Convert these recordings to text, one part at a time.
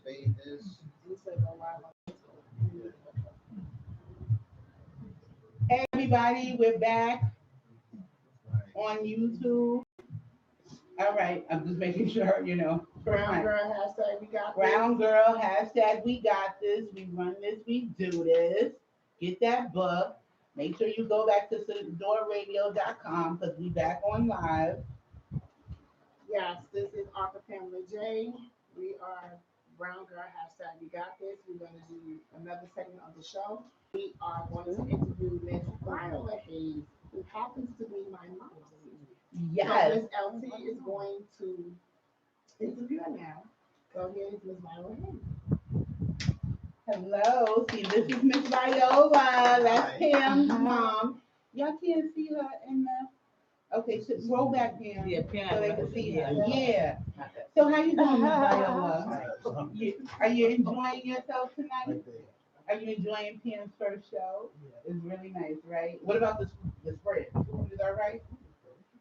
Hey everybody, we're back on YouTube. All right, I'm just making sure, Brown girl hashtag we got Brown girl, hashtag we got this. We run this, we do this. Get that book. Make sure you go back to doorradio.com because we back on live. Yes, this is Arthur Pamela J. We are Brown Girl hashtag we got this. We're going to do another segment of the show. We are going to interview Miss Viola Hayes, who happens to be my mom. Yes. So Miss LT is going to interview her now. So here is Miss Viola Hayes. Hello. See, this is Miss Viola. That's Pam's mom. Y'all can't see her in the. Okay, so roll back, Pam. Yeah, Pam. So they can see her. Yeah. So how you doing, Miss Viola? Are you enjoying yourself tonight? Are you enjoying Pam's first show? It's really nice, right? What about the spread? The food is all right?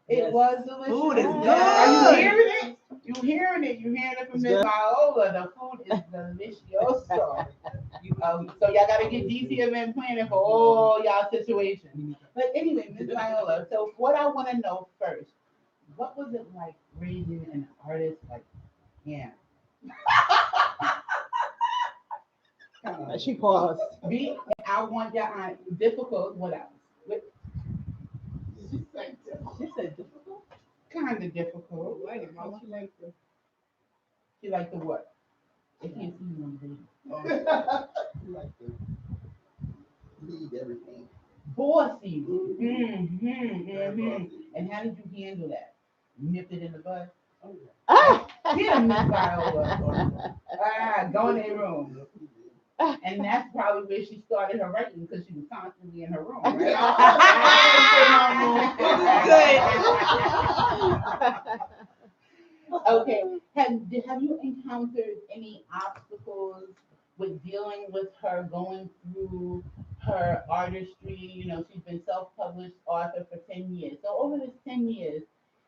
It was delicious. Food is good. Are you hearing it? You hearing it? You hearing it from Miss Viola? The food is delicious. So y'all gotta get DC event planning for all y'all situations. But anyway, Miss Viola. So what I want to know first, what was it like raising an artist like Pam? She paused. I want your difficult. What else? She said difficult. Kind of difficult. She like the what? They can't see you on the You like to lead everything. bossy. And how did you handle that? Nipped it in the bud. Get him, Miss Viola. Go in their room. And that's probably where she started her writing because she was constantly in her room, right? Okay. Have you encountered any obstacles with dealing with her going through her artistry? She's been self-published author for 10 years. So over this 10 years,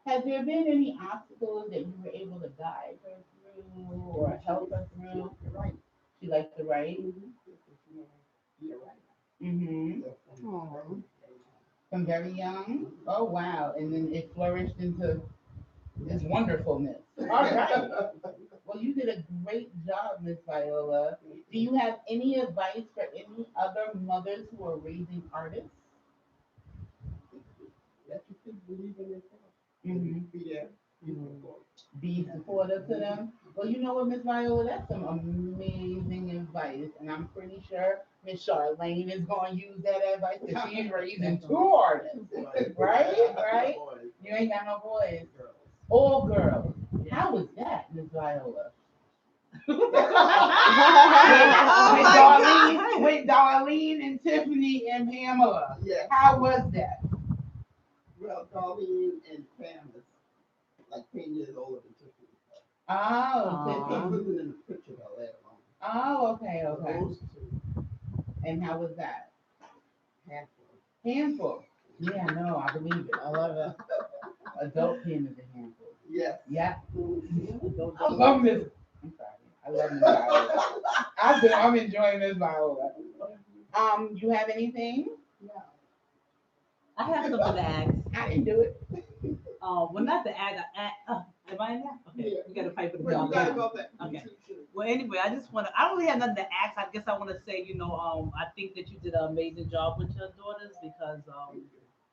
has there been any obstacles that you were able to guide her through or help her through? She likes to write. Mm-hmm. From very young. Oh wow! And then it flourished into this wonderfulness. All right. Well, you did a great job, Miss Viola. Do you have any advice for any other mothers who are raising artists? Let your kids believe in themselves. Mm-hmm. Be there. Be supportive to them. Well, you know what, Miss Viola, that's some amazing advice, and I'm pretty sure Miss Charlene is going to use that advice because she's raising two artists, right? Right? You ain't got no boys. All girls. How was that, Miss Viola? With Darlene and Tiffany and Pamela. Yeah. How was that? Well, Darlene and Pam is like 10 years older than Tiffany. Oh, They wasn't in the picture though later on. Oh, okay. Those two. And how was that? Handful. Yeah, no, I believe it. I love it. Adult Pam is a handful. Yes. Yeah. I love Miss. I'm sorry. I love Miss Viola. I'm enjoying Miss Viola. You have anything? No. I have something to ask. I didn't do it. Well, not the ask. Am I in there? Okay, Yeah. you got to fight for the Well, job. you gotta go back. Okay. Well, anyway, I just want to. I don't really have nothing to ask. I guess I want to say, I think that you did an amazing job with your daughters because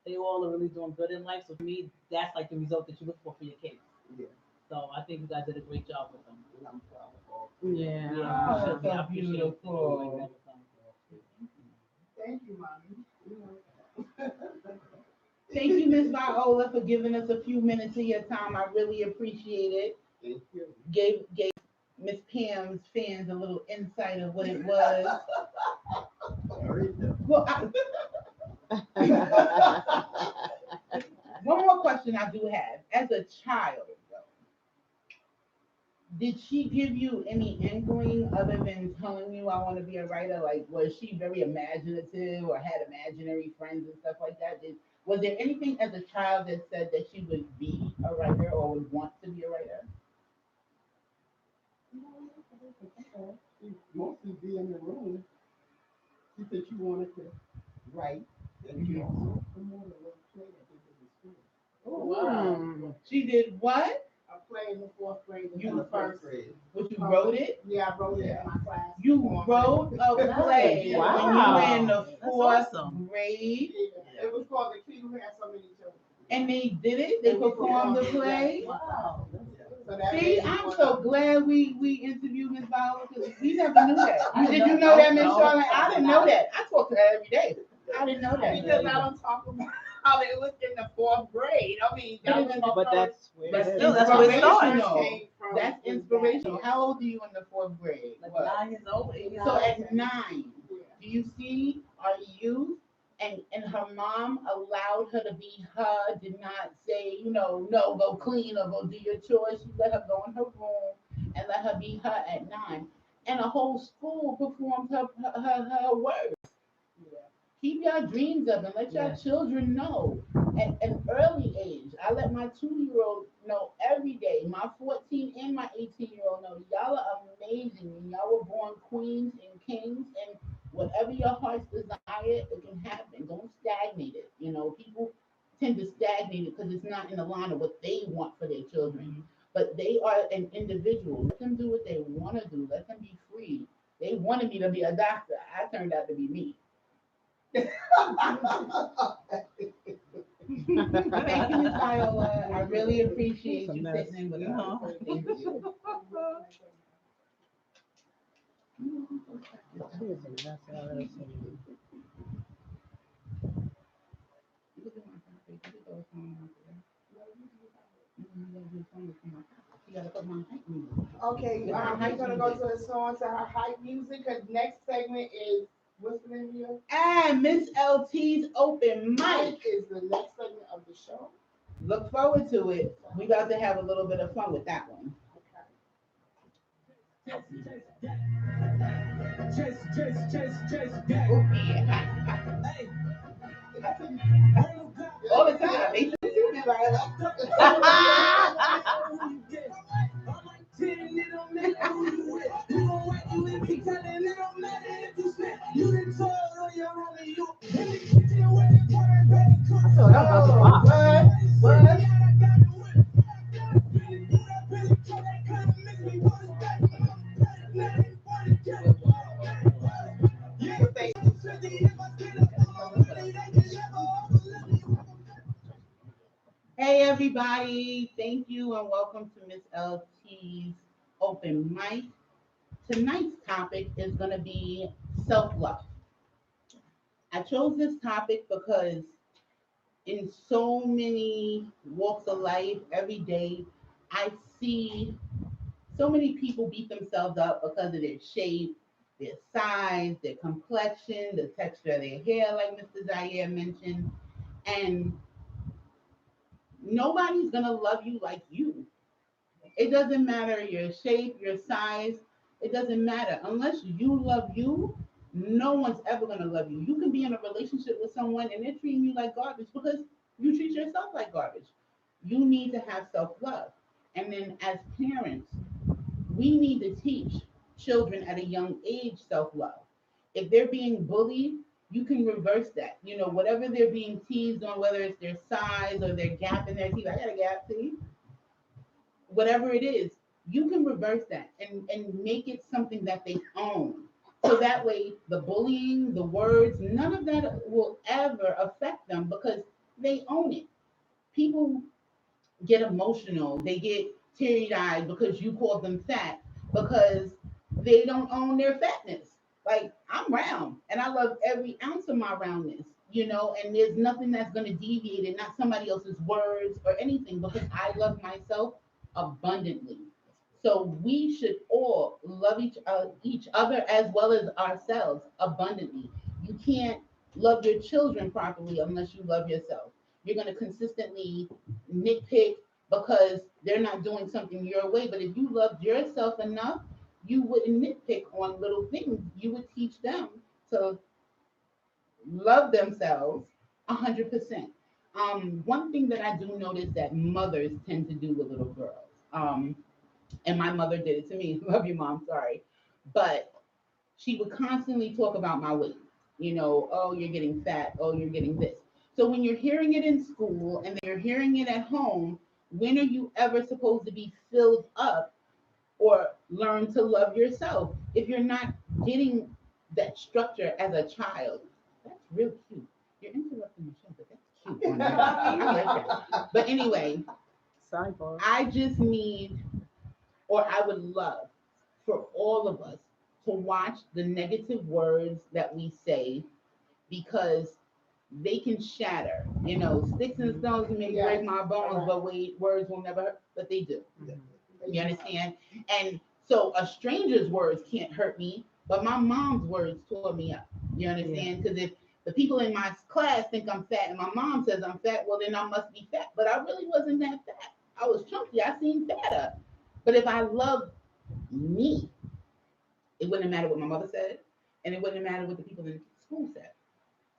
they all are really doing good in life. So for me, that's like the result that you look for your kids. Yeah. So I think you guys did a great job with them. And I'm proud of all. Yeah, Oh, that's so I appreciate it. beautiful. Thank you, Mommy. Thank you, Miss Viola, for giving us a few minutes of your time. I really appreciate it. Thank you. Gave Miss Pam's fans a little insight of what it was. Sorry. Well, one more question I do have. As a child, did she give you any inkling other than telling you I want to be a writer? Like, was she very imaginative or had imaginary friends and stuff like that? Was there anything as a child that said that she would be a writer or would want to be a writer? She mostly be in the room. She said she wanted to write, and she also promoted a little play that they did in school. Oh, Wow. wow. She did what? I played in the fourth grade. You in the first. grade. What, you wrote it? Yeah, I wrote it in my class. You wrote a play Wow. when you were in the That's fourth awesome. grade, Yeah. It was called The Kid Who Had So Many Children. and they did it. They performed the play. Wow. So that See, made me I'm wanna- so glad we interviewed Miss Viola because we never knew that. I Did didn't you know- know that, Miss no, Charlotte? I I didn't did know not. that. I talk to her every day. I didn't know that. Because I don't talk about how it was in the fourth grade. I mean, that was my But first. that's where But it is. still, that's where it started. inspirational. Came from That's was inspirational. that. How old are you in the fourth grade? Like What? 9 years old, 8 years So old. at 9, Yeah. do you see our youth and her mom allowed her to be her, did not say, no, go clean or go do your chores. She let her go in her room and let her be her at 9. And a whole school performed her words. Yeah. Keep your dreams up and let your Yeah. children know at an early age. I let my 2-year-old know every day. My 14 and my 18-year-old know y'all are amazing and y'all were born queens and kings, and whatever your heart's desire, it can happen. Don't stagnate it. People tend to stagnate it because it's not in the line of what they want for their children. But they are an individual. Let them do what they want to do. Let them be free. They wanted me to be a doctor. I turned out to be me. Thank you, Miss Viola. I really appreciate you sitting in with us. Thank you. Okay, we're gonna go to the song to her hype music. Cause next segment is what's the name of your And Miss LT's open mic. mic is the next segment of the show. Look forward to it. We got to have a little bit of fun with that one. All the time. They do me, So that was a lot. What? Hey everybody, thank you and welcome to Miss LT's open mic. Tonight's topic is going to be self-love. I chose this topic because in so many walks of life, every day, I see so many people beat themselves up because of their shape, their size, their complexion, the texture of their hair, like Mr. Zaire mentioned. And nobody's going to love you like you. It doesn't matter your shape, your size. It doesn't matter. Unless you love you, no one's ever going to love you. You can be in a relationship with someone and they're treating you like garbage because you treat yourself like garbage. You need to have self-love. And then as parents, we need to teach children at a young age self-love. If they're being bullied, you can reverse that. Whatever they're being teased on, whether it's their size or their gap in their teeth. I got a gap teeth. Whatever it is, you can reverse that and make it something that they own. So that way, the bullying, the words, none of that will ever affect them because they own it. People get emotional, they get teary eyed because you called them fat because they don't own their fatness. Like, I'm round and I love every ounce of my roundness, and there's nothing that's going to deviate it, not somebody else's words or anything, because I love myself abundantly. So we should all love each other as well as ourselves abundantly. You can't love your children properly unless you love yourself. You're going to consistently nitpick because they're not doing something your way. But if you loved yourself enough, you wouldn't nitpick on little things. You would teach them to love themselves 100%. One thing that I do notice that mothers tend to do with little girls. and my mother did it to me. Love you, mom. Sorry, but she would constantly talk about my weight. You know, oh, you're getting fat. Oh, you're getting this. So when you're hearing it in school and then you're hearing it at home, when are you ever supposed to be filled up or learn to love yourself if you're not getting that structure as a child? That's real cute. You're interrupting the show, but that's cute. I like that. But anyway, Sidebar. I just need, or I would love for all of us to watch the negative words that we say because they can shatter. You know, sticks and stones may Yes. break my bones, Correct. but wait, words will never hurt, but they do. They You do. understand? And so a stranger's words can't hurt me, but my mom's words tore me up. You understand? Because if the people in my class think I'm fat and my mom says I'm fat, well, then I must be fat. But I really wasn't that fat. I was chunky. I seemed fatter. But if I loved me, it wouldn't matter what my mother said, and it wouldn't matter what the people in school said.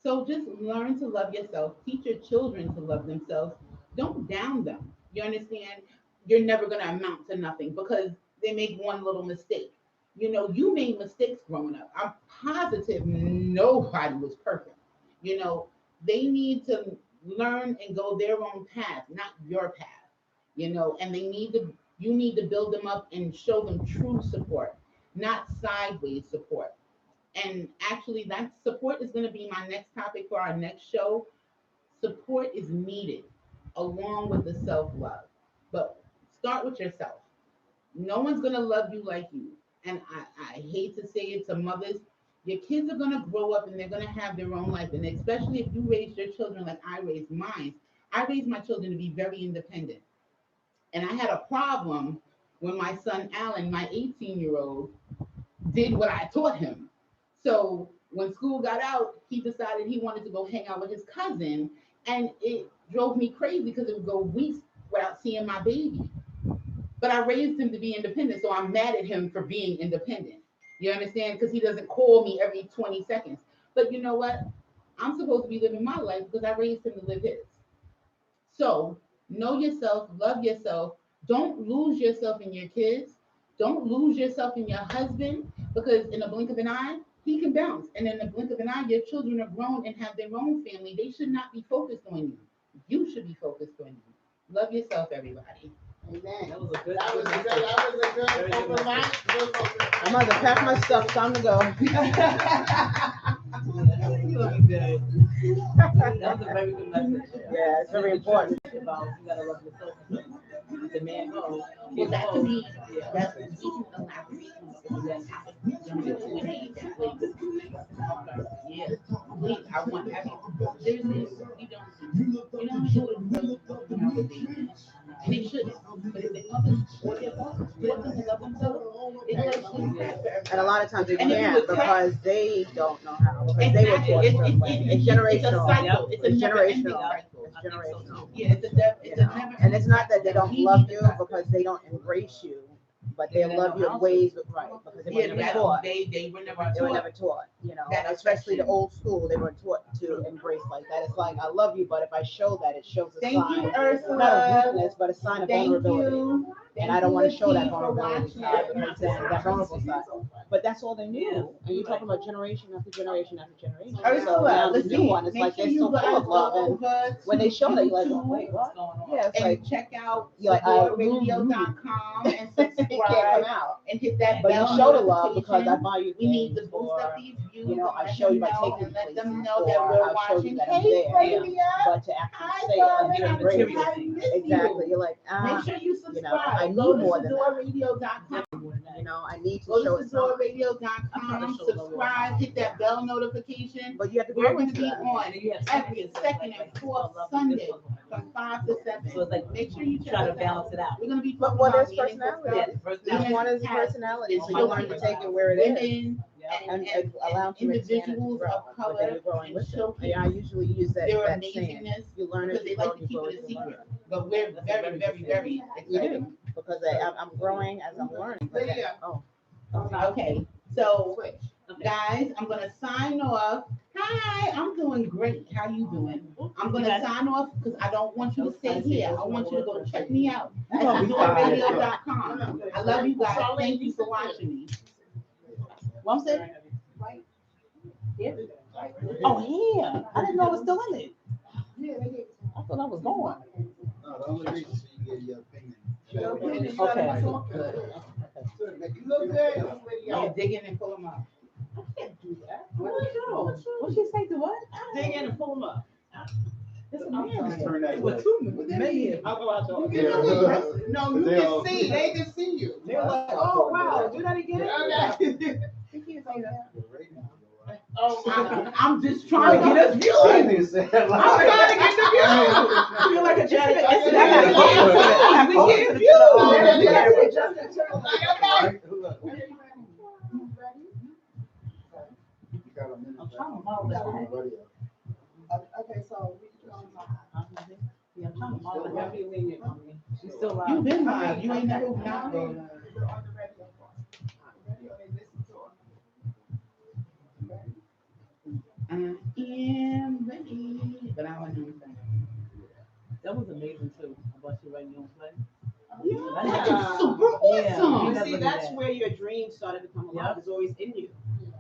So just learn to love yourself. Teach your children to love themselves. Don't down them. You understand? You're never going to amount to nothing because they make one little mistake. You know, you made mistakes growing up. I'm positive nobody was perfect. You know, they need to learn and go their own path, not your path. You know, and you need to build them up and show them true support, not sideways support. And actually, that support is going to be my next topic for our next show. Support is needed along with the self love. But start with yourself. No one's going to love you like you. And I hate to say it to mothers, your kids are going to grow up and they're going to have their own life. And especially if you raise your children like I raised mine, I raised my children to be very independent. And I had a problem when my son Alan, my 18-year-old, did what I taught him. So when school got out, he decided he wanted to go hang out with his cousin, and it drove me crazy because it would go weeks without seeing my baby. But I raised him to be independent, so I'm mad at him for being independent. You understand? Because he doesn't call me every 20 seconds. But you know what? I'm supposed to be living my life because I raised him to live his. So know yourself, love yourself. Don't lose yourself in your kids. Don't lose yourself in your husband because in a blink of an eye, he can bounce. And in a blink of an eye, your children are grown and have their own family. They should not be focused on you. You should be focused on you. Love yourself, everybody. Amen. That was a good. That was a good, message. that was a good Very good open message. mic. Good open mic. I'm about to pack my stuff, time to go. You look good. That was a very good message. Yeah, it's very important. About you gotta love yourself. The man goes. Well, that could be, Yeah. that we can elaborate on that topic. Yeah, please, I want every, seriously, you don't do it. And they shouldn't, but if they love them, or they love them and love themselves, it like shouldn't happen. And a lot of times they And if you can't would because they don't know how, because they were Exactly. taught a It's certain way. It's a generational. cycle. It's a It's never-ending generational. cycle. It's generational. Yeah, it's a You know? never. And it's not that they don't love you because they don't embrace you, but they Yeah, love no, you in also- ways, right, because they were Yeah, never that, taught. they were never They were taught. never taught, you know, That especially the affection. old school, they weren't taught to embrace like that. It's like, I love you, but if I show that, it shows a Thank you, sign, not Ursula. of weakness, but a sign of Thank vulnerability. you. And I don't want to show that Thank you, Lakeith, vulnerability for side watching. because then that vulnerable side. But that's all they knew. Yeah. And you're talking about generation after generation after generation. So Ursula, now the let's new see. one, it's Make like sure they're you so full guys of love. go And over when they show that, you're like, YouTube wait, what? What's going on? Yeah, it's and like, check out you're like, radio.com and it can't come subscribe out. and hit that But bell you show the love because I notification. buy you We need to things boost for, up these views. you know, and I let show you them by know taking and let them places, know or that we're I'll show watching. you that I'm Hey, there. Flavia. But to Hi, actually say it and Flavia. embrace I it, miss exactly. you. You're like, Make sure you you know, I subscribe. need Go to more than that. SadoraRadio.com. You know, I need to Go show to it something. SadoraRadio.com. Subscribe. Hit that bell notification. But you have to We're grow going to into be that. on You have every second and fourth Sunday from 5 to 7. So it's like Make sure you check try to us balance out. it out. We're going to be But talking what about is meaningful personality? stuff. Each one is a personality, so you learn to take it where it is. Women And allow them to expand and individuals grow, of but then color you're growing and with it. showcase And I usually use that their saying, amazingness you learn as because you they grow, like to you keep grow it as a you learn. secret. But we're very, very, very You excited. do, because I'm growing as I'm learning. But then, Lydia. oh, Okay, so Switch. guys, I'm gonna sign off Hi, I'm doing great. How you doing? I'm gonna sign off because I don't want you to stay here. I want you to go check me out at doingradio.com. I love you guys. Thank you for watching me. One second. Right here. Oh, yeah. I didn't know it was still in it. Yeah, they did. I thought I was gone. No, the only reason so you get your opinion. Okay. You look good, Miss Lydia. Yeah, dig in and pull them up. I can't do that. What she say to what? Dig in and pull them up. It's a I'm man. Turn that With way. two men. I'll go out You there. can look, no, you They can all- see, they can see you. They're like, oh, wow, do that again? Okay. The ratings go up. Oh, I'm just trying to get us I viewed. didn't say that I'm trying to get the view. You're like a Janet. We get views. Justin Timberlake. Okay. Look, you got a minute. I'm trying to model that. Everybody else. Okay, so we Yeah, I'm trying to model Don't that. be lenient on me. She's still You live. been live. You ain't never not been. We're on the radio part. Radio, they listen to us. I am ready, but I want to That was amazing too. About you writing your own play. That's Yeah. super Yeah. awesome. You see, that's where your dreams started to come alive. Yeah. It's always in you.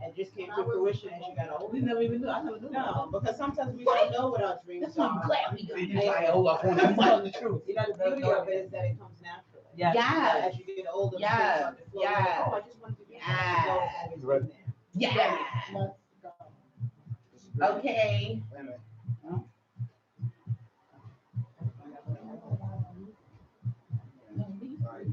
And just came to fruition as you got older. We never even knew. I never knew. No, because sometimes we don't know what our dreams That's why I'm are. glad we got And this Viola on the I'm mic. telling the truth. You know, the beauty of it is that it comes naturally. Yeah. Yes. As you get older, Yes. things start to flow. You're like, Yes. oh, I just wanted to do that. So it's always Right. been there. Yeah. Let's go. Okay. Wait a minute. All right.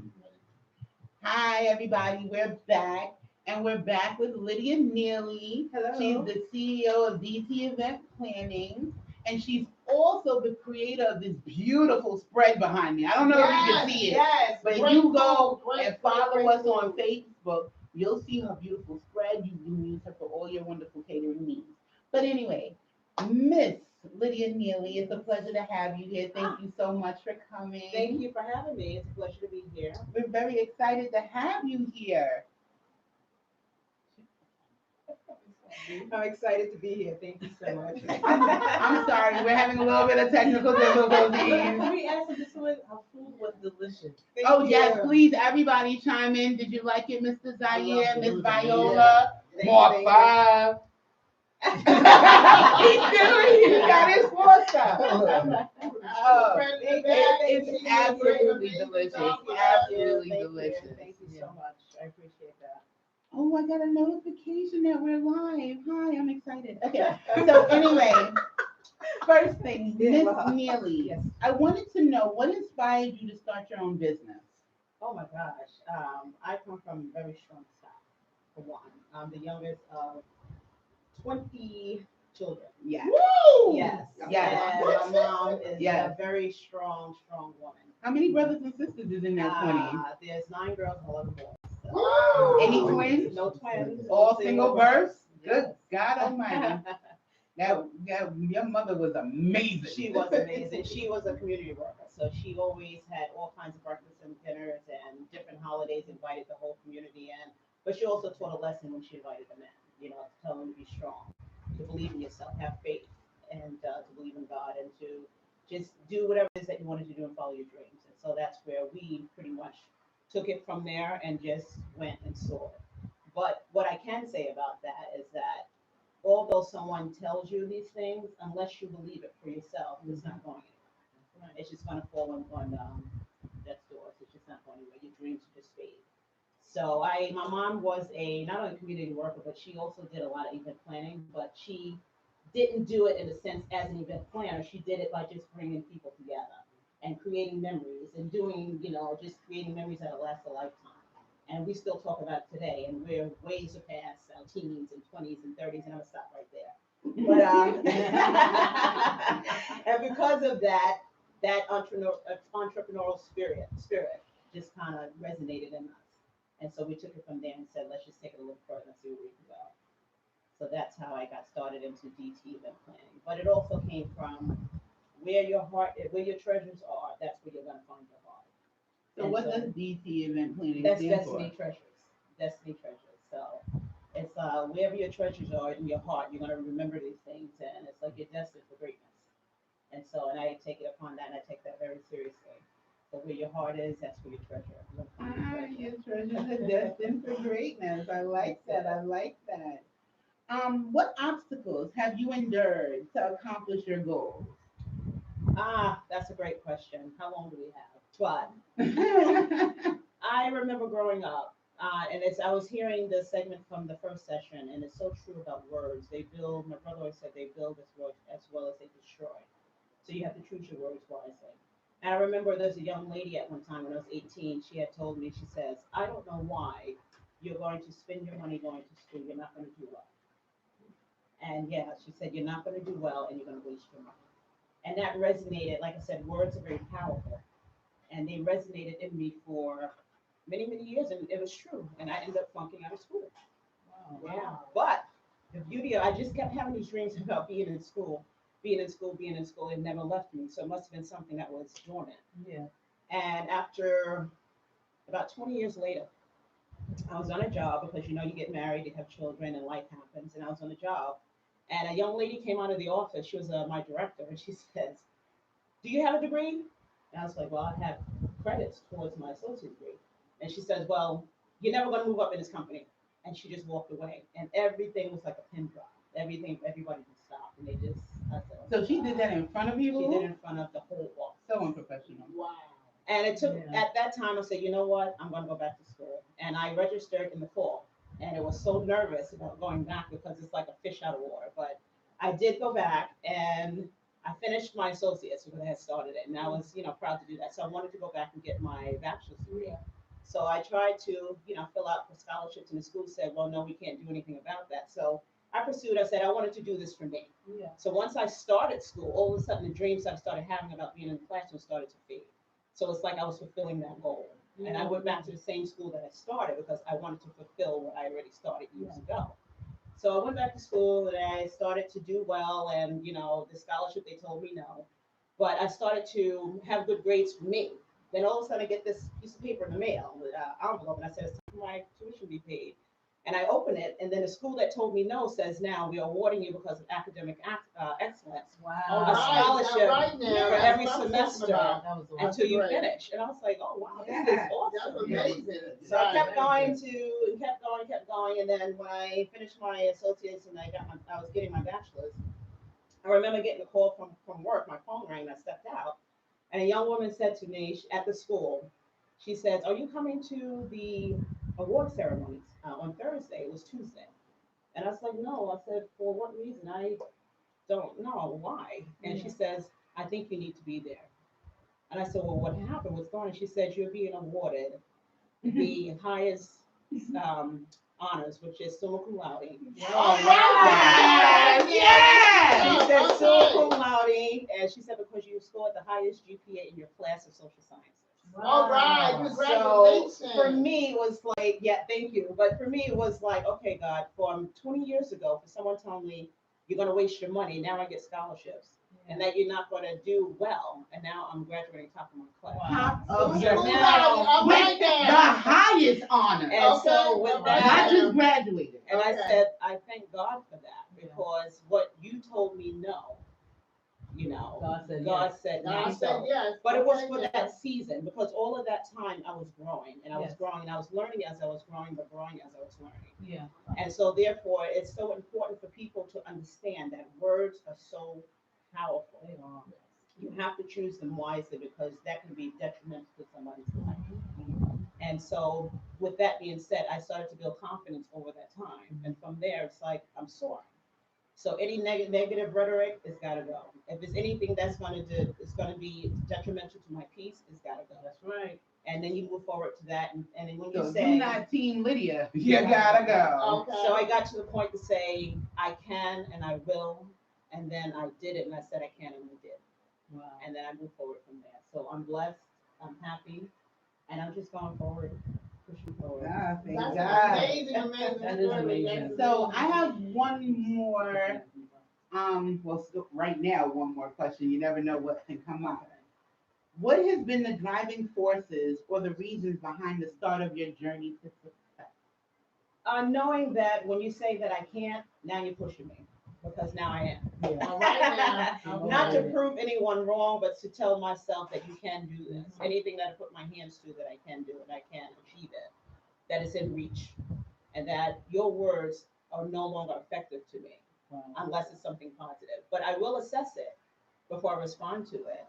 Hi, everybody. We're back. And we're back with Lydia Neely. Hello. She's the CEO of DT Event Planning. And she's also the creator of this beautiful spread behind me. I don't know if you can see it. Yes. But Great you go food, great and food, follow great us on food. Facebook. You'll see her beautiful spread. You can use her for all your wonderful catering needs. But anyway, Miss Lydia Neely, it's a pleasure to have you here. Thank you so much for coming. Thank you for having me. It's a pleasure to be here. We're very excited to have you here. I'm excited to be here. Thank you so much. I'm sorry, we're having a little bit of technical difficulties. Can we ask them this way? Our food was delicious. Thank Oh, yes, you. please, everybody chime in. Did you like it, Mr. Zaire, it. Miss It was Viola? Thank you, Mark thank you. 5. He's doing, he got his 4 star. Oh, it's absolutely delicious. Absolutely Thank you. delicious. Thank you so much. I appreciate that. Oh, I got a notification that we're live. Hi, I'm excited. Okay, so anyway, first thing, Miss Neely, Yes. I wanted to know what inspired you to start your own business? Oh my gosh. I come from very strong style, for one. I'm the youngest of 20 children. Yeah. Woo! Yes. Yes. And my mom is Yes. a very strong woman. How many brothers and sisters is in that 20? There's 9 girls and 11 boys. So. Wow. Any twins? No twins. All single births? Good Yes. God Almighty. That your mother was amazing. She was amazing. She was a community worker, so she always had all kinds of breakfasts and dinners and different holidays, invited the whole community in. But she also taught a lesson when she invited them in, you know, to tell them to be strong, to believe in yourself, have faith, and to believe in God, and to just do whatever it is that you wanted to do and follow your dreams. And so that's where we pretty much took it from there and just went and saw it. But what I can say about that is that although someone tells you these things, unless you believe it for yourself, it's not going anywhere. It's just going to fall on death's doors. It's just not going anywhere. Your dreams will just fade. So my mom was not only a community worker, but she also did a lot of event planning. But she didn't do it in a sense as an event planner. She did it by just bringing people together and creating memories and doing, you know, just creating memories that'll last a lifetime. And we still talk about it today, and we're way surpassed our teens and 20s and 30s, and I'm gonna stop right there. But and because of that, that entrepreneurial spirit just kind of resonated in us, and so we took it from there and said, let's just take it a little further and see where we can go. So that's how I got started into DT event planning. But it also came from where your treasures are. That's where you're gonna find your heart. So what does DT event planning That's stand for? Destiny Treasures. Destiny Treasures. So It's wherever your treasures are in your heart, you're gonna remember these things, and it's like you're destined for greatness. And so, and I take it upon that, and I take that very seriously. So where your heart is, that's where your treasure. You're gonna find your Your treasures are destined for greatness. I like that. I like that. What obstacles have you endured to accomplish your goals? That's a great question. How long do we have? But I remember growing up, and it's I was hearing the segment from the first session, and it's so true about words. They build. My brother always said they build as well as they destroy. So you have to choose your words wisely. And I remember there's a young lady at one time when I was 18. She had told me, she says, "I don't know why you're going to spend your money going to school. You're not going to do well." And yeah, she said, "You're not going to do well, and you're going to waste your money." And that resonated. Like I said, words are very powerful, and they resonated in me for many, many years, and it was true. And I ended up flunking out of school. Yeah, but the beauty of I just kept having these dreams about being in school, being in school, being in school. It never left me. So it must have been something that was dormant. Yeah. And after about 20 years later, I was on a job because you get married, you have children, and life happens. And I was on a job, and a young lady came out of the office. She was my director, and she says, "Do you have a degree?" And I was like, "Well, I have credits towards my associate degree." And she says, "Well, you're never going to move up in this company." And she just walked away, and everything was like a pin drop. Everybody just stopped, and they just, I said, So she did that in front of she did people? in front of the whole office. So unprofessional. Wow. And it took, Yeah. at that time, I said, you know what? I'm going to go back to school. And I registered in the fall. And I was so nervous about going back because it's like a fish out of water. But I did go back and I finished my associates because I had started it. And I was, proud to do that. So I wanted to go back and get my bachelor's degree. So I tried to, fill out for scholarships. And the school said, well, no, we can't do anything about that. So I pursued, I said, I wanted to do this for me. Yeah. So once I started school, all of a sudden the dreams I started having about being in the classroom started to fade. So it's like I was fulfilling that goal. And I went back to the same school that I started because I wanted to fulfill what I already started years ago. So I went back to school and I started to do well. And, the scholarship, they told me no. But I started to have good grades for me. Then all of a sudden I get this piece of paper in the mail, envelope, and I said, it's time for my tuition to be paid. And I open it, and then the school that told me no says, now we are awarding you because of academic excellence Wow. All A right, scholarship all right now, for that's every what I'm talking semester about. That was the That's until you great. finish. And I was like, oh, wow, this is That's awesome. amazing. So I kept going and kept going. And then when I finished my associates and I was getting my bachelor's, I remember getting a call from work. My phone rang and I stepped out. And a young woman said to me at the school, she says, are you coming to the award ceremonies on Thursday? It was Tuesday. And I was like, no. I said, for what reason? I don't know why. And she says, I think you need to be there. And I said, well, what happened? What's going on? She said, you're being awarded the highest honors, which is summa cum laude. All right. Yes. She said Okay. summa cum laude, and she said because you scored the highest GPA in your class of social sciences. All right, Wow. congratulations. So for me, it was like, yeah, thank you. But for me, it was like, okay, God, from 20 years ago, for someone telling me you're going to waste your money, now I get scholarships, and that you're not going to do well, and now I'm graduating top of my class. Top All of your right, now, all with right the now. highest honor. And so Okay, with all that, Not just graduated. and I Okay. said, I thank God for that Yeah. because what you told me no, God said God yes. said God not said so. yes. But it was Okay, for now. that season because all of that time I was growing and I was Yes. growing and I was learning as I was growing, but growing as I was learning. Yeah. And so therefore it's so important for people to understand that words are so powerful. They are. You have to choose them wisely because that can be detrimental to somebody's life. And so with that being said, I started to build confidence over that time. And from there, it's like I'm soaring. So any negative rhetoric, it's got to go. If there's anything that's going to do, it's going to be detrimental to my peace, it's got to go. That's right. And then you move forward to that. And then when So you if say, you're not Team Lydia, you gotta go. Okay. so I got to the point to say, I can and I will. And then I did it and I said I can and I did. Wow. And then I moved forward from there. So I'm blessed, I'm happy, and I'm just going forward, pushing forward. Ah, thank That's God. amazing, amazing. That is story. amazing. That's So I amazing. have one more. Right now, one more question. You never know what can come up. What has been the driving forces or the reasons behind the start of your journey to success? Knowing that when you say that I can't, now you're pushing me, because now I am. All right now. Not to prove anyone wrong, but to tell myself that you can do this. Anything that I put my hands to that I can do and I can achieve it, that is in reach, and that your words are no longer effective to me unless it's something positive. But I will assess it before I respond to it,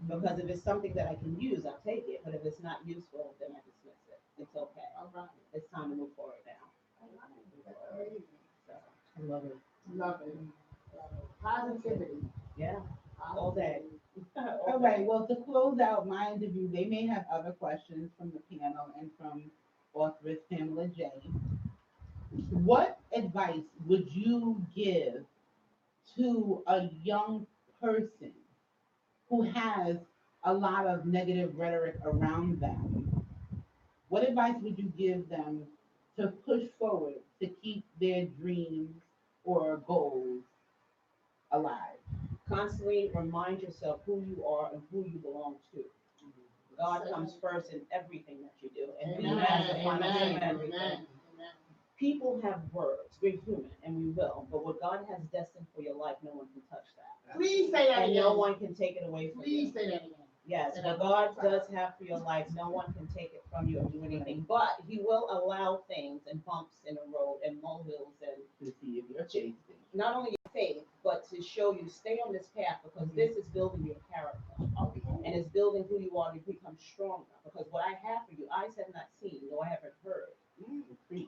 because if it's something that I can use, I'll take it. But if it's not useful, then I dismiss it. It's okay. All right. It's time to move forward now. That's amazing. So, I love it. Love it. Positivity. yeah, all day. All right, well, to close out my interview, they may have other questions from the panel and from authoress Pamela J. What advice would you give to a young person who has a lot of negative rhetoric around them? What advice would you give them to push forward to keep their dreams or goals alive? Constantly remind yourself who you are and who you belong to. God comes first in everything that you do, and He has the final say in everything. People have words. We're human, and we will. But what God has destined for your life, no one can touch that, Please say that and again. no one can take it away from you. Please say that again. Yes, what God does have for your life, no one can take it from you or do anything. But He will allow things and bumps in the road and molehills and To see if you're chasing. not only your faith, but to show you stay on this path, because this is building your character. And it's building who you are to become stronger. Because what I have for you, eyes have not seen, nor have it heard.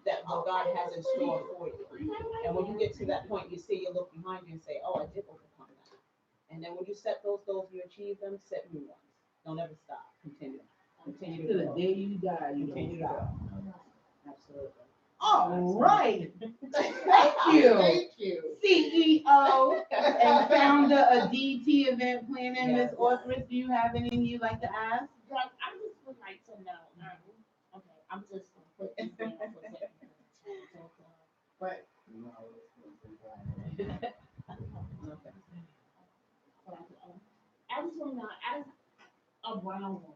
That what God has in store for you. And when you get to that point, you see, you look behind you and say, oh, I did overcome that. And then when you set those goals, you achieve them, set new ones. Don't ever stop. Continue. Continue To to the grow. day you die, you Continue don't to stop. grow. Absolutely. All right. Thank you. Thank you. CEO and founder of DT Event Planning, Ms. Yes. Authoress, do you have anything you'd like to ask? Yes, I just would like to know, okay, I'm just gonna put this down for a second. But, I just wanna know, as a brown woman,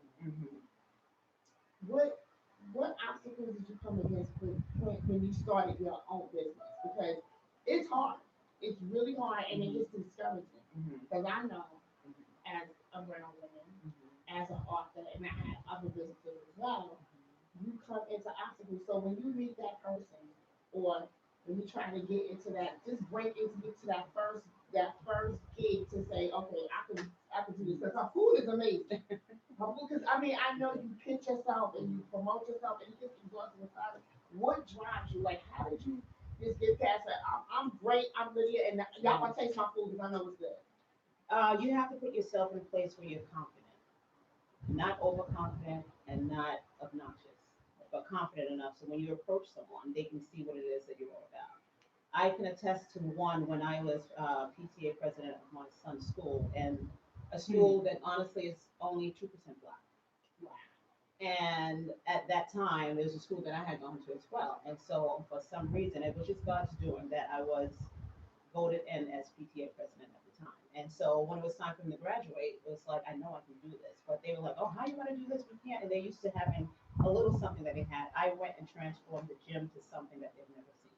what obstacles did you come against when you started your own business? Because it's hard, it's really hard, and it gets discouraging. Because I know, as a brown woman, as an author, and I have other businesses as well, you come into obstacles. So when you meet that person, or when you try to get into that, just break into get to that first gig to say, okay, I can do this. Because her food is amazing. Because I mean, I know you pitch yourself and you promote yourself, and you get exhausted with time. What drives you? Like, how did you just get past that? I'm great. I'm Lydia, and y'all want to taste my food because I know it's good. You have to put yourself in a place where you're confident, not overconfident and not obnoxious, but confident enough so when you approach someone, they can see what it is that you're all about. I can attest to one when I was PTA president of my son's school, and a school that honestly is only 2% Black. And at that time, it was a school that I had gone to as well. And so for some reason, it was just God's doing that I was voted in as PTA president at the time. And so when it was time for me to graduate, it was like, I know I can do this. But they were like, oh, how are you going to do this? We can't. And they used to having a little something that they had. I went and transformed the gym to something that they've never seen.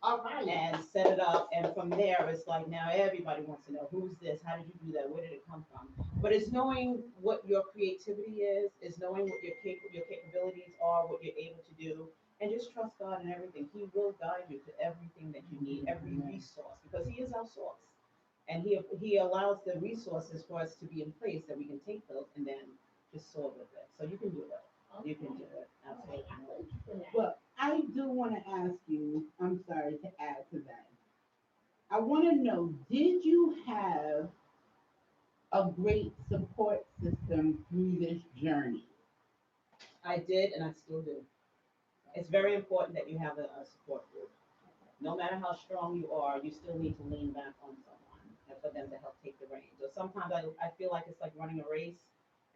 All right. And set it up. And from there, it's like now everybody wants to know, who's this? How did you do that? Where did it come from? But it's knowing what your creativity is knowing what your capabilities are, what you're able to do. And just trust God in everything. He will guide you to everything that you need, every resource, because He is our source. And He allows the resources for us to be in place that we can take those and then just soar with it. So you can do it. You can do it. Absolutely. Well, I do want to ask you, I'm sorry to add to that. I want to know, did you have a great support system through this journey? I did, and I still do. It's very important that you have a support group. No matter how strong you are, you still need to lean back on someone and for them to help take the reins. So sometimes I feel like it's like running a race,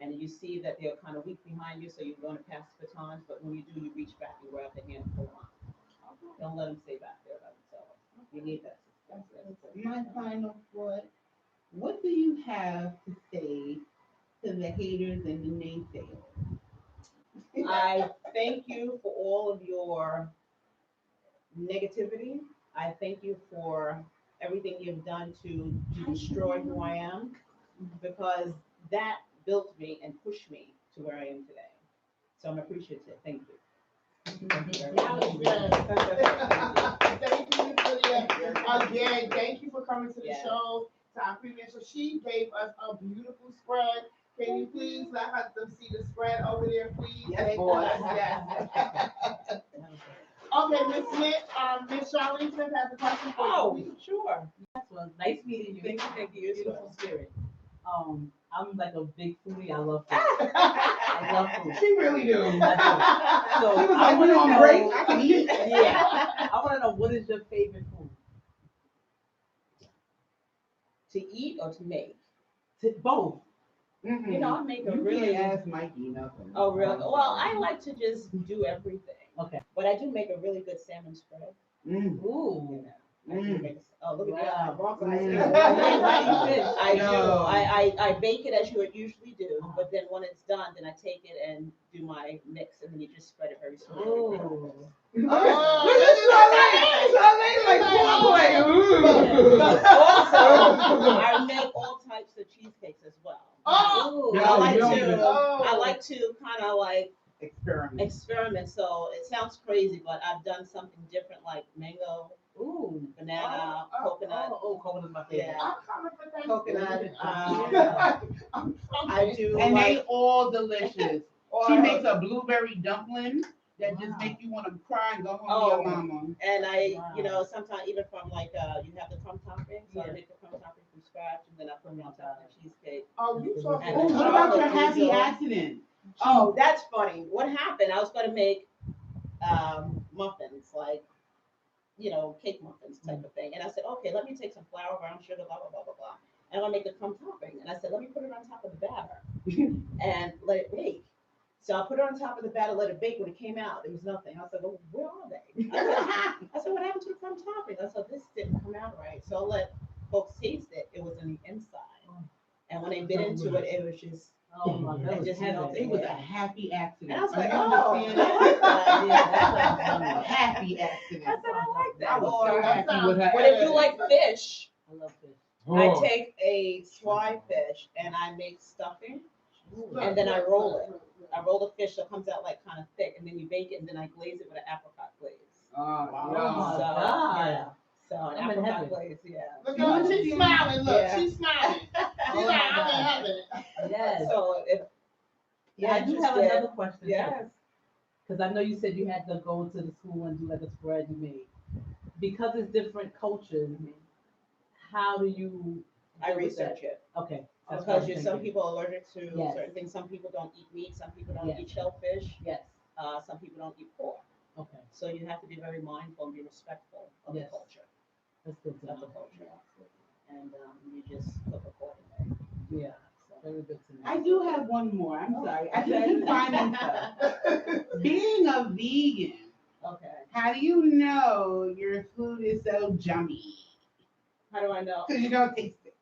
and you see that they're kind of weak behind you, so you're going to pass the batons, but when you do, you reach back and grab the hand and pull on. Don't let them stay back there by themselves. You need that support. My final thought, what do you have to say to the haters and the naysayers? I thank you for all of your negativity. I thank you for everything you've done to destroy who I am, because that built me and pushed me to where I am today. So I'm appreciative. Thank you. That was good. Thank you, Lydia. Again, thank you for coming to the Yes. show, to our premiere. So she gave us a beautiful spread. Can you please let them see the spread over there, please? Yes, boss. Yes. Okay, Miss Smith, Miss Charlene Smith has a question for you. Oh, sure. Well, nice meeting you. Thank you. Beautiful spirit. I'm like a big foodie. I love food. I love food. She really do. So She was I like, we wanna on know- break, I can eat. Yeah. I want to know, what is your favorite food? To eat or to make? Both. You know, I make a You really. can't ask Mikey nothing. Oh, really? Well, I like to just do everything. Okay. But I do make a really good salmon spread. Mm. Ooh. I do make oh, look at Wow. that. Wrong Mm. side. I do. Yo. I bake it as you would usually do, but then when it's done, then I take it and do my mix, and then you just spread it very slowly. Ooh. Also, I make all types of cheesecakes as well. Oh, Ooh. I like Yo, to. oh. I like to kind of like Experiment. So it sounds crazy, but I've done something different, like mango, Ooh. banana, Oh, coconut. Coconut is my favorite. Yeah. I'm coming for that. Coconut, I'm I do And they like. all delicious. or- She makes a blueberry dumpling that just Wow. make you want to cry and go home Oh. to your mama. And I, Wow. you know, sometimes even from like, you have the crumb topping, so I Yeah. make the crumb topping from scratch, and then I put it on top of the cheesecake. Oh, you so And Oh, the what about your chocolate happy drizzle. accident? Oh, that's funny. What happened? I was gonna make muffins, like, you know, cake muffins type of thing. And I said, okay, let me take some flour, brown sugar, blah, blah, blah, blah, blah. And I'm gonna make the crumb topping. And I said, let me put it on top of the batter and let it bake. So I put it on top of the batter, let it bake. When it came out, there was nothing. I was like, well, where are they? I said, what happened to the crumb topping? I said, this didn't come out right. So I let folks taste it. It was in the inside. And when they bit into it, it was just, Oh my God. It just melted. It was a happy accident. and I was like, You oh, understand I like that. Yeah, that sounds A wonderful. happy I accident. said, I like I that. was Or, so happy with her. but if you like fish, I love fish. I take a swai fish and I make stuffing, and then I roll it. I roll the fish so it comes out like kind of thick, and then you bake it, and then I glaze it with an apricot glaze. Oh, Oh no. my So, God. yeah. So an I'm in apricot heaven. glaze, yeah. Look at her, she's smiling, look, Yeah. she's smiling. She's Oh like, my I'm in God. heaven. Yes. So if Yeah, I do have interested- another question. Yes. Because I know you said you had to go to the school and do like a spread you made. Because it's different cultures, how do you? I deal with research it. that? Okay. that's what Because I'm some thinking. people are allergic to Yes. certain things. Some people don't eat meat. Some people don't Yes. eat shellfish. Yes. Some people don't eat pork. Okay. So you have to be very mindful and be respectful of Yes. the culture. That's good to Of the know. culture. And you just cook accordingly. Yeah. So. Very good to know. I do have one more. I'm sorry. I just keep finding stuff. Being a vegan, Okay. how do you know your food is so yummy? How do I know? Because you don't taste it.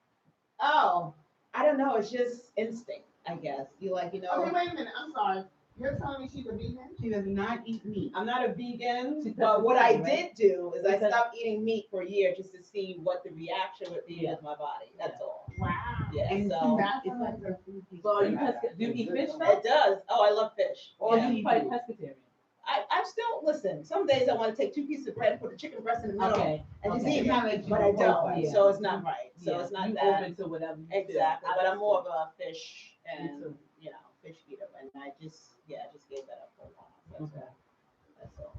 Oh, I don't know. It's just instinct, I guess. You like, Okay, wait a minute, I'm sorry. You're telling me she's a vegan? She does not eat meat. I'm not a vegan, She's but what I pescatarian, did do is I Because- stopped eating meat for a year just to see what the reaction would be Yeah. with my body. That's all. Wow. Yeah. And So That's it's like her food tastes So are you good. do you eat fish now? it does. Oh, I love fish. Or Yeah. you probably pescatarian? I'm still listen. Some days I want to take 2 pieces of bread and put the chicken breast in the middle Okay. and just okay. eat Kinda it, let you but I go don't. both ways. So it's not right. So Yeah, it's not you that. open to whatever you Exactly, feel. but I'm more of a fish Me and too. fish eater, and I just gave that up for a while. That's Okay. all. That's all.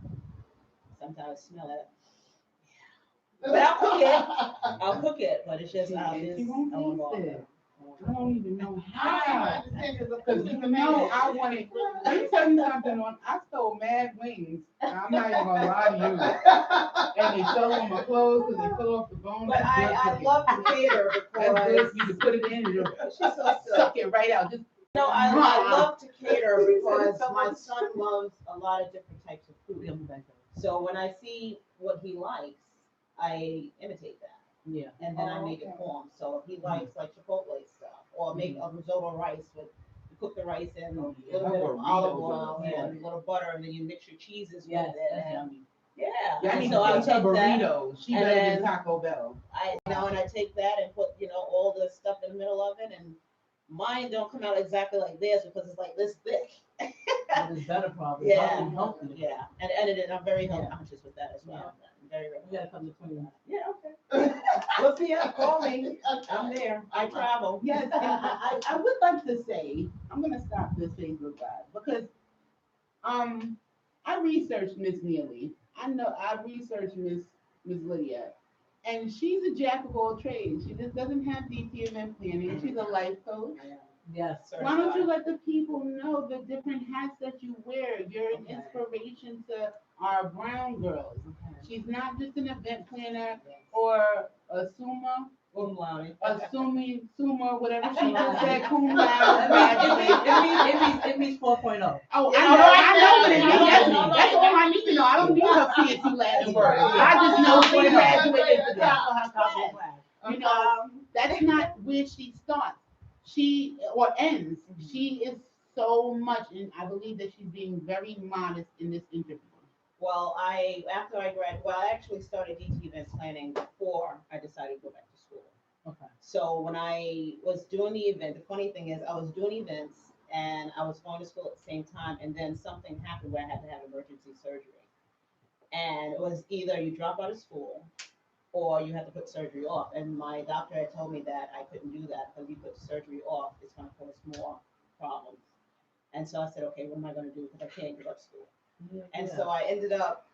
Sometimes I smell it. But I'll cook it. I'll cook it, but it's just She- I'll and just she won't I won't taste bother. it. I don't even know I how. understand there's a Because food you in the know man. I wanted, let me tell you something, I stole mad wings. I'm not even gonna lie to you. And they sew on my clothes because they fill off the bone. But I love to cater That's because good. You can put it in and it'll she's so silly. suck it right out. Just I love to cater because my son loves a lot of different types of We'll food. be back there. So when I see what he likes, I imitate that. Yeah. And then I Oh, make it okay. for him. So if he likes like Chipotle stuff, or make a risotto rice with, you cook the rice in a Oh, yeah. little bit of Burritos olive are oil good. and a little butter, and then you mix your cheeses Yes, with it. that's And yummy. yeah, I And need so to I'll take her take that. burritos. She and better then- than Taco Bell. And I take that and put, all the stuff in the middle of it, and mine don't come out exactly like theirs because it's like this thick. But it's better probably. Yeah, Healthy. yeah, and edited, I'm very health Yeah. conscious with that as well. Very, very. We gotta come to 21. Yeah, okay. Look me up, call me, I'm there, I travel. Yes, and I would like to say, I'm gonna stop this Facebook Live because I researched Miss Neely. I know I researched Miss Lydia, and she's a jack of all trades. She just doesn't have DT event planning. She's a life coach. Yes. Why don't you let the people know the different hats that you wear? You're an Okay. inspiration to our brown girls. She's not just an event planner Yes. or a summa, summa, whatever she just said, cum laude graduate. It means 4.0. Oh, Yeah, I know what it yeah, means. yeah. That's all I need to know. I don't need her fancy Latin words. I just know she graduated today. You know, that's not where she starts. She or ends. She is so much, and I believe that she's being very modest in this interview. Well, I actually started DT events planning before I decided to go back to school. Okay. So when I was doing the event, the funny thing is I was doing events and I was going to school at the same time, and then something happened where I had to have emergency surgery. And it was either you drop out of school or you have to put surgery off. And my doctor had told me that I couldn't do that because if you put surgery off, it's going to cause more problems. And so I said, okay, what am I going to do? Because I can't give up school. And so I ended up,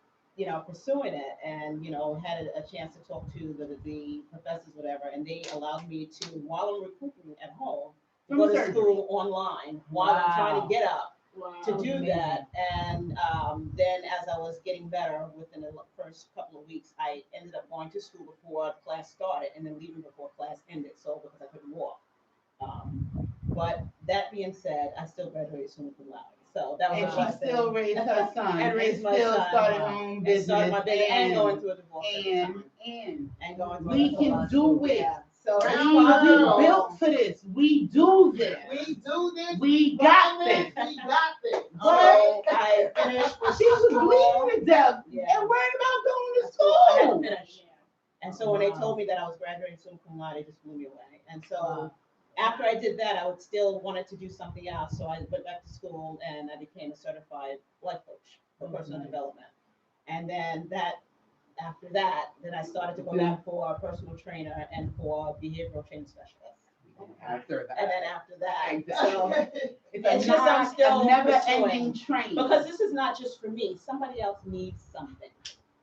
pursuing it, and had a chance to talk to the professors, whatever, and they allowed me to, while I'm recuperating at home, From go to surgery. school online while I'm trying to Wow. get up to Wow. do Amazing. that. And then as I was getting better within the first couple of weeks, I ended up going to school before class started and then leaving before class ended, so because I couldn't walk. But that being said, I still graduated summa cum laude. So that was And a she blessing. still raised her son, And raised my still son. started Wow. her own And business, started my business and going through a divorce at the and time. And going through we a can divorce. do it. Yeah. So Brown We girl. built for this. We do this. We do this. We got this. We got this. But So I finished with she was school. bleeding to death Yeah. and worried about going to I had to school. finish. And so when they Wow. told me that I was graduating summa cum laude, it just blew me away. And so Wow. after I did that, I would still wanted to do something else. So I went back to school and I became a certified life coach for personal Nice. development. And then after that, then I started to go back for a personal trainer and for behavioral change specialist. After And then after that, Exactly. so It's it's just I'm still a never-ending pursuing. train. because this is not just for me, somebody else needs something.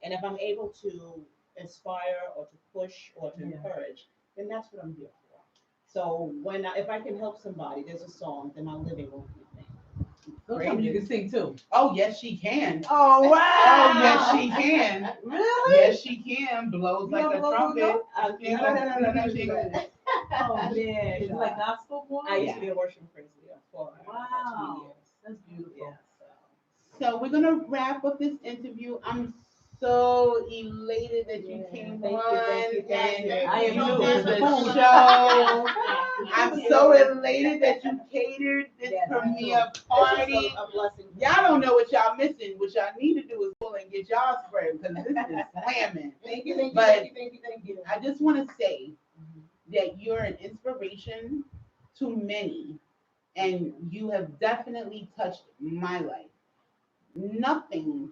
And if I'm able to inspire or to push or to Yeah. encourage, then that's what I'm here for. So if I can help somebody, there's a song, then my living won't be in vain. Don't tell me you can sing too. Oh, yes, she can. Oh, wow. Oh, yes, she can. Really? Yes, she can. Blows You like don't a blow trumpet. no? She ain't gonna- no, she ain't gonna- Oh, man. Is it like gospel one? I used to be a worship praise leader for about Wow. 20 years. That's beautiful. Yeah, So we're gonna wrap up this interview. I'm so elated that you Yeah, came thank you, on thank you, thank and you. I am you too. did the Boom. show. I'm so elated that you catered this Yes, me premiere It's party. just a blessing. Y'all don't know what y'all missing. What y'all need to do is pull and get y'all spread because this is slamming. Thank you, thank you, But- thank you, thank you, thank you. I just want to say that you're an inspiration to many, and you have definitely touched my life. Nothing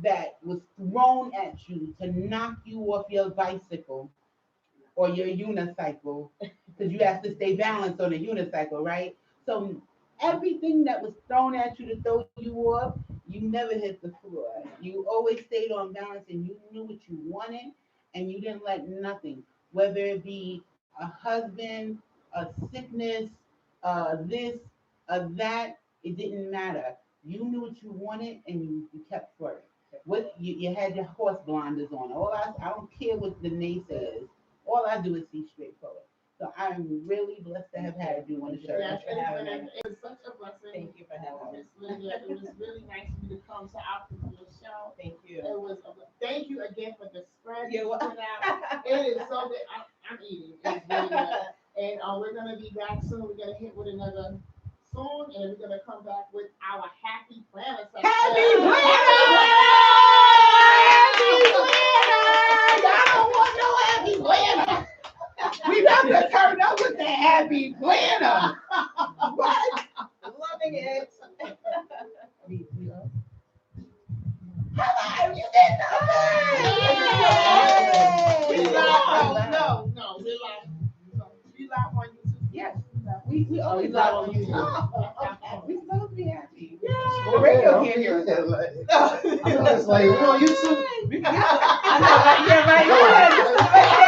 that was thrown at you to knock you off your bicycle or your unicycle, because you have to stay balanced on a unicycle, right? So everything that was thrown at you to throw you off, you never hit the floor. You always stayed on balance and you knew what you wanted and you didn't let nothing, whether it be a husband, a sickness, this, that, it didn't matter. You knew what you wanted and you kept for it. What you had your horse blinders on. I don't care what the naysayers. All I do is see straight forward. So I'm really blessed to have had you on the show. Yes, for having me. it was such a blessing. Thank you for having me. Miss Lydia, it was really nice of you to come to our particular show. Thank you. It was, thank you again for the spread you You're put out. It is so good. I'm eating. It's really good. And we're gonna be back soon. We're gonna hit with another song, and we're gonna come back with our Happy Planner section. Happy Planner! Happy We always he's love not when you on talk. Okay, we supposed to be happy. The The radio can't hear us. I'm just like, we on YouTube. I know, right? Yeah, right. Yeah.